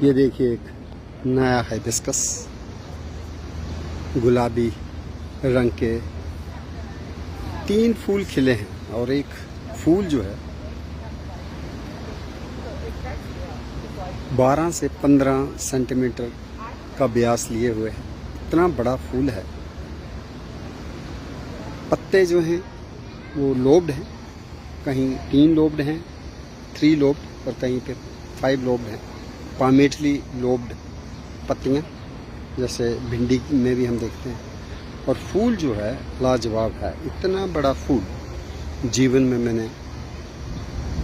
ये देखिए एक नया हाइबिस्कस गुलाबी रंग के 3 फूल खिले हैं और एक फूल जो है 12 से 15 सेंटीमीटर का व्यास लिए हुए है। इतना बड़ा फूल है। पत्ते जो हैं वो लोब्ड हैं, कहीं 3 लोब्ड हैं, 3 लोब्ड और कहीं पे 5 लोब्ड हैं। पामेटली लोब्ड पत्तियां जैसे भिंडी में भी हम देखते हैं। और फूल जो है लाजवाब है। इतना बड़ा फूल जीवन में मैंने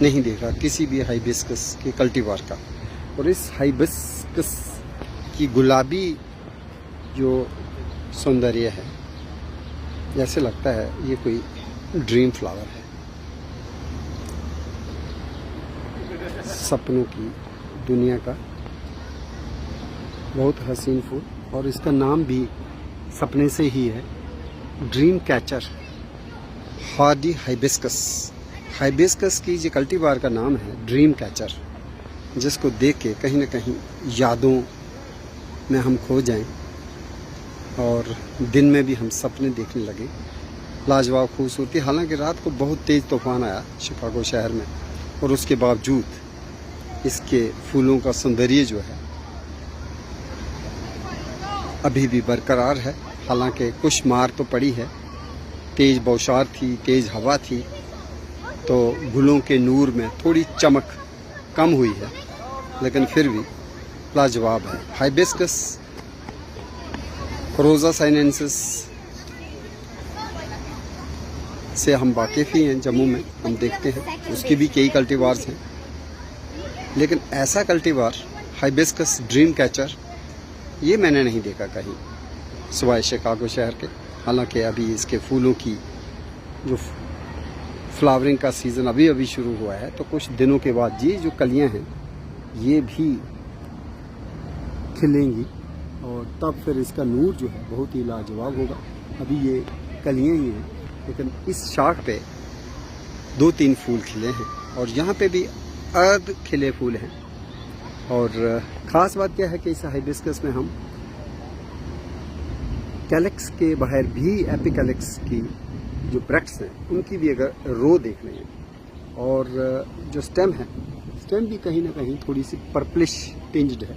नहीं देखा किसी भी हाइबिस्कस के कल्टीवार का। और इस हाइबिस्कस की गुलाबी जो सौंदर्य है, जैसे लगता है ये कोई ड्रीम फ्लावर है, सपनों की दुनिया का बहुत हसीन फूल। और इसका नाम भी सपने से ही है, dream catcher Hardy hibiscus. Hibiscus की जो कल्टीवार का नाम है ड्रीम कैचर, जिसको देख के कहीं ना कहीं यादों में हम खो जाएं और दिन में भी हम सपने देखने लगे। लाजवाब खूबसूरती। हालांकि रात को बहुत तेज़ तूफान आया शिकागो शहर में, और उसके बावजूद इसके फूलों का सौंदर्य जो है अभी भी बरकरार है। हालांकि कुछ मार तो पड़ी है, तेज़ बौछार थी, तेज़ हवा थी, तो गुलों के नूर में थोड़ी चमक कम हुई है, लेकिन फिर भी लाजवाब है। हाइबिस्कस रोज़ा साइनेंसिस से हम वाकिफ़ ही हैं, जम्मू में हम देखते हैं, उसकी भी कई कल्टीवार्स हैं। लेकिन ऐसा कल्टीवार हाइबिस्कस ड्रीम कैचर ये मैंने नहीं देखा कहीं सिवाय शिकागो शहर के। हालांकि अभी इसके फूलों की जो फ्लावरिंग का सीज़न अभी शुरू हुआ है, तो कुछ दिनों के बाद ये जो कलियां हैं ये भी खिलेंगी और तब फिर इसका नूर जो है बहुत ही लाजवाब होगा। अभी ये कलियां ही हैं, लेकिन इस शाख पे 2-3 फूल खिले हैं और यहाँ पे भी अर्ध खिले फूल हैं। और ख़ास बात क्या है कि इस हाइबिस्कस में हम कैलेक्स के बाहर भी एपिकैलेक्स की जो ब्रैक्ट्स हैं उनकी भी अगर रो देख रहे हैं, और जो स्टेम है, स्टेम भी कहीं ना कहीं थोड़ी सी पर्पलिश टिंज्ड है।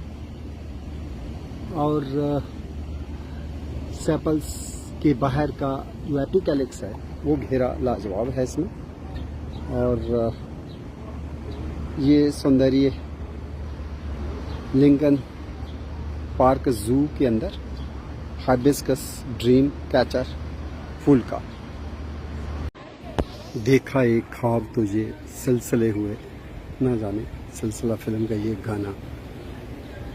और सेपल्स के बाहर का जो एपिकैलेक्स है वो घेरा लाजवाब है इसमें। और ये सौंदर्य लिंकन पार्क जू के अंदर हाइबिस्कस ड्रीम कैचर फूल का। देखा एक ख्वाब तुझे सिलसिले हुए ना जाने, सिलसिला फिल्म का ये गाना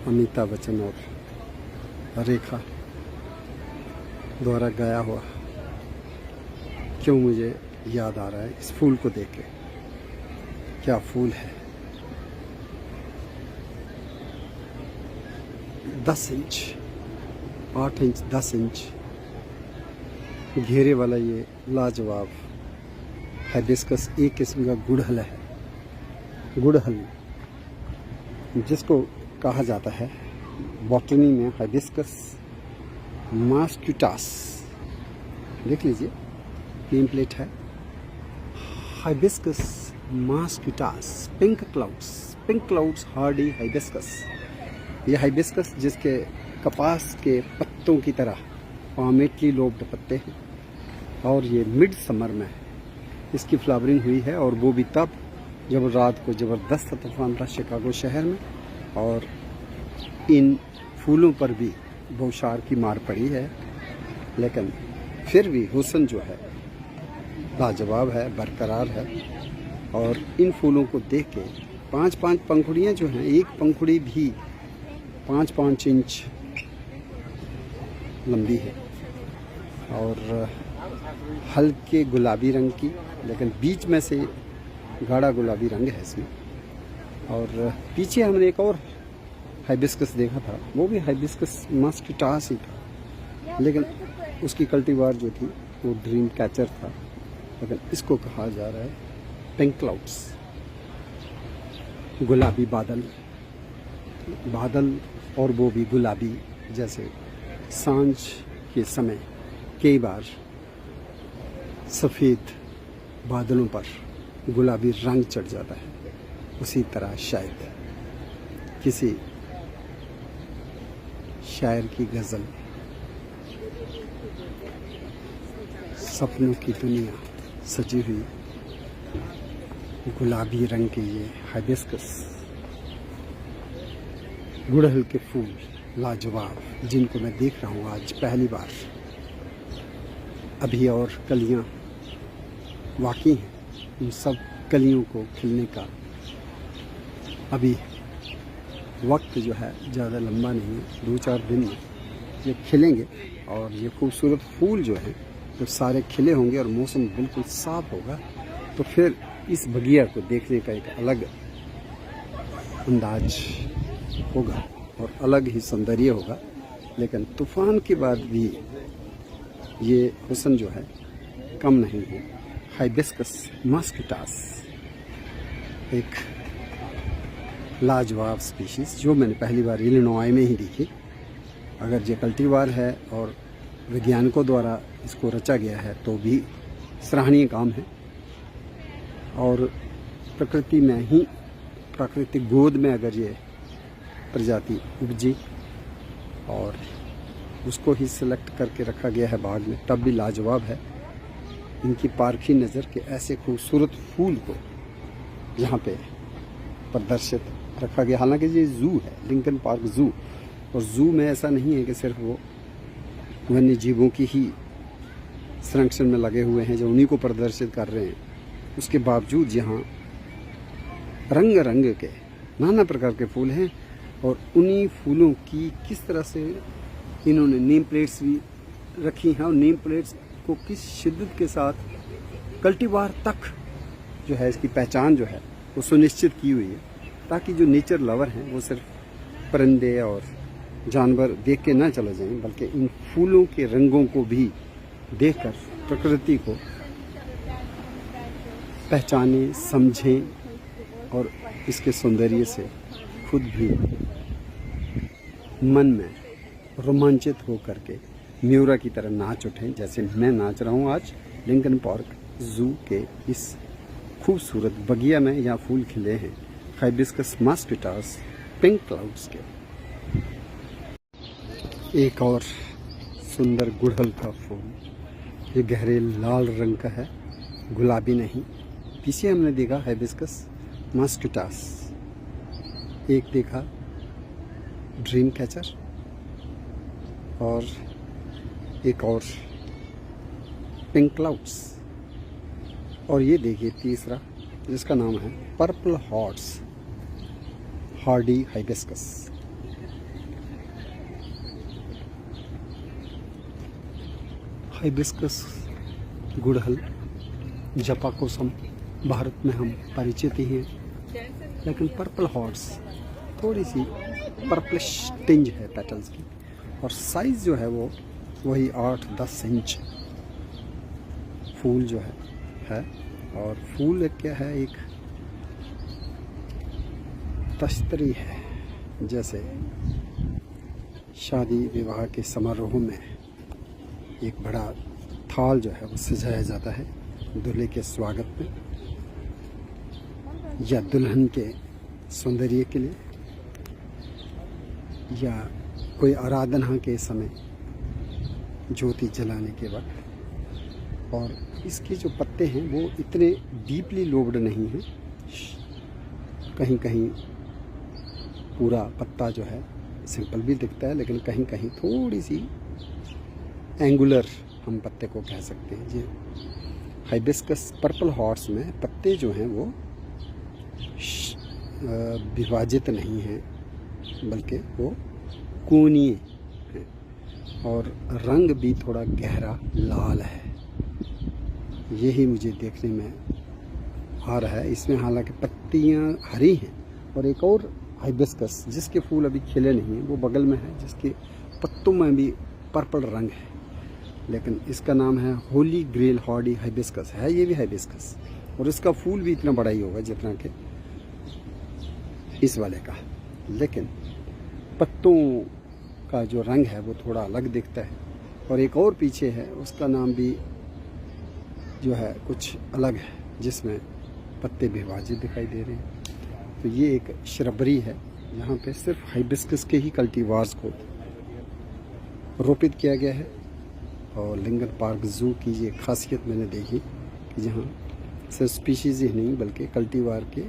अमिताभ बच्चन और रेखा द्वारा गाया हुआ क्यों मुझे याद आ रहा है इस फूल को देख के। क्या फूल है! 10 इंच, 8 इंच, 10 इंच घेरे वाला ये लाजवाब हाइबिस्कस एक किस्म का गुड़हल है। गुड़हल जिसको कहा जाता है बॉटनी में हाइबिस्कस मास्क्यूटास। देख लीजिए, नेम प्लेट है hibiscus moscheutos pink clouds hardy hibiscus. ये हाइबिस्कस जिसके कपास के पत्तों की तरह पामेटली लोब्ड पत्ते हैं, और ये मिड समर में इसकी फ्लावरिंग हुई है, और वो भी तब जब रात को ज़बरदस्त तूफान था शिकागो शहर में, और इन फूलों पर भी बौछार की मार पड़ी है। लेकिन फिर भी हुस्न जो है लाजवाब है, बरकरार है। और इन फूलों को देख के 5-5 पंखुड़ियाँ जो हैं, एक पंखुड़ी भी 5-5 इंच लंबी है और हल्के गुलाबी रंग की, लेकिन बीच में से गाढ़ा गुलाबी रंग है इसमें। और पीछे हमने एक और हाइबिस्कस देखा था, वो भी हाइबिस्कस मास्क्यूटास ही था, लेकिन उसकी कल्टीवार जो थी वो ड्रीम कैचर था। लेकिन इसको कहा जा रहा है पिंक क्लाउड्स, गुलाबी बादल। बादल और वो भी गुलाबी, जैसे सांझ के समय कई बार सफ़ेद बादलों पर गुलाबी रंग चढ़ जाता है, उसी तरह शायद किसी शायर की गज़ल, सपनों की दुनिया सजी हुई गुलाबी रंग के ये हाइबिस्कस गुड़हल के फूल लाजवाब, जिनको मैं देख रहा हूँ आज पहली बार। अभी और कलियां बाकी हैं, उन सब कलियों को खिलने का अभी वक्त जो है ज़्यादा लंबा नहीं है, 2-4 दिन में ये खिलेंगे। और ये खूबसूरत फूल जो हैं जब सारे खिले होंगे और मौसम बिल्कुल साफ होगा, तो फिर इस बगिया को देखने का एक अलग अंदाज होगा और अलग ही सौंदर्य होगा। लेकिन तूफ़ान के बाद भी ये हुस्न जो है कम नहीं है। हाइबिस्कस मस्कुटास एक लाजवाब स्पीशीज़ जो मैंने पहली बार इलिनॉय में ही देखी। अगर ये कल्टीवार है और वैज्ञानिकों द्वारा इसको रचा गया है तो भी सराहनीय काम है। और प्रकृति में ही, प्राकृतिक गोद में अगर ये प्रजाति उपजी और उसको ही सिलेक्ट करके रखा गया है बाग में, तब भी लाजवाब है। इनकी पारखी नज़र के ऐसे खूबसूरत फूल को यहाँ पे प्रदर्शित रखा गया। हालांकि ये ज़ू है, लिंकन पार्क ज़ू, और ज़ू में ऐसा नहीं है कि सिर्फ वो वन्य जीवों की ही संरक्षण में लगे हुए हैं जो उन्हीं को प्रदर्शित कर रहे हैं। उसके बावजूद यहाँ रंग रंग के नाना प्रकार के फूल हैं और उन्हीं फूलों की किस तरह से इन्होंने नेम प्लेट्स भी रखी हैं और नेम प्लेट्स को किस शिद्दत के साथ कल्टीवार तक जो है इसकी पहचान जो है वो सुनिश्चित की हुई है, ताकि जो नेचर लवर हैं वो सिर्फ परिंदे और जानवर देख के ना चले जाएं, बल्कि इन फूलों के रंगों को भी देखकर प्रकृति को पहचानें, समझें और इसके सौंदर्य से खुद भी मन में रोमांचित हो करके म्यूरा की तरह नाच उठें, जैसे मैं नाच रहा हूँ आज लिंकन पार्क ज़ू के इस खूबसूरत बगिया में। यहाँ फूल खिले हैं हाइबिस्कस मस्कुटास पिंक क्लाउड्स के। एक और सुंदर गुड़हल का फूल, ये गहरे लाल रंग का है, गुलाबी नहीं। पीछे हमने देखा हाइबिस्कस मस्कुटास, एक देखा ड्रीम कैचर और एक और पिंक क्लाउड्स, और ये देखिए तीसरा जिसका नाम है purple hearts Hardy hibiscus. Hibiscus गुड़हल जपाकोसम भारत में हम परिचित ही हैं, लेकिन पर्पल हॉर्ट्स थोड़ी सी पर्पलिश टिंज है पेटल्स की, और साइज़ जो है वो वही 8-10 इंच फूल जो है। और फूल क्या है, एक तश्तरी है, जैसे शादी विवाह के समारोह में एक बड़ा थाल जो है वो सजाया जाता है दूल्हे के स्वागत में या दुल्हन के सौंदर्य के लिए या कोई आराधना के समय ज्योति जलाने के वक्त। और इसके जो पत्ते हैं वो इतने डीपली लोब्ड नहीं हैं, कहीं कहीं पूरा पत्ता जो है सिंपल भी दिखता है, लेकिन कहीं कहीं थोड़ी सी एंगुलर हम पत्ते को कह सकते हैं। ये हाइबिस्कस पर्पल हॉर्ट्स में पत्ते जो हैं वो विभाजित नहीं हैं, बल्कि वो कोनीय हैं और रंग भी थोड़ा गहरा लाल है। यही मुझे देखने में आ रहा है। इसमें हालांकि पत्तियां हरी हैं, और एक और हाइबिस्कस जिसके फूल अभी खिले नहीं हैं वो बगल में है, जिसके पत्तों में भी पर्पल रंग है, लेकिन इसका नाम है होली ग्रेल हार्डी हाइबिस्कस है। ये भी हाइबिस्कस, और इसका फूल भी इतना बड़ा ही होगा जितना कि इस वाले का, लेकिन पत्तों का जो रंग है वो थोड़ा अलग दिखता है। और एक और पीछे है, उसका नाम भी जो है कुछ अलग है, जिसमें पत्ते विभाजित दिखाई दे रहे हैं। तो ये एक श्रबरी है, यहाँ पे सिर्फ हाइबिस्कस के ही कल्टीवार्स को रोपित किया गया है। और लिंगन पार्क जू की ये खासियत मैंने देखी कि जहाँ सिर्फ स्पीशीज़ ही नहीं बल्कि कल्टीवार के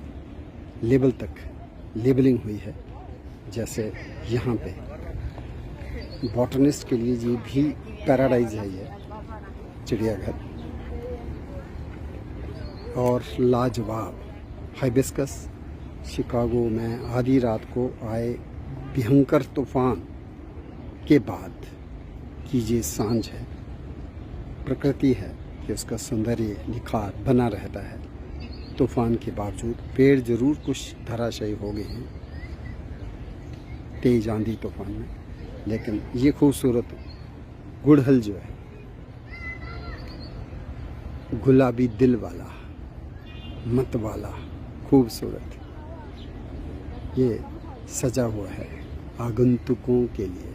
लेवल तक लेबलिंग हुई है। जैसे यहाँ पे बॉटनिस्ट के लिए ये भी पैराडाइज है, ये चिड़ियाघर। और लाजवाब हाइबिस्कस शिकागो में आधी रात को आए भयंकर तूफान के बाद की ये सांझ है। प्रकृति है कि उसका सौंदर्य निखार बना रहता है। तूफान के बावजूद पेड़ जरूर कुछ धराशायी हो गए हैं तेज आंधी तूफान में, लेकिन ये खूबसूरत गुड़हल जो है, गुलाबी दिल वाला, मत वाला, खूबसूरत, ये सजा हुआ है आगंतुकों के लिए।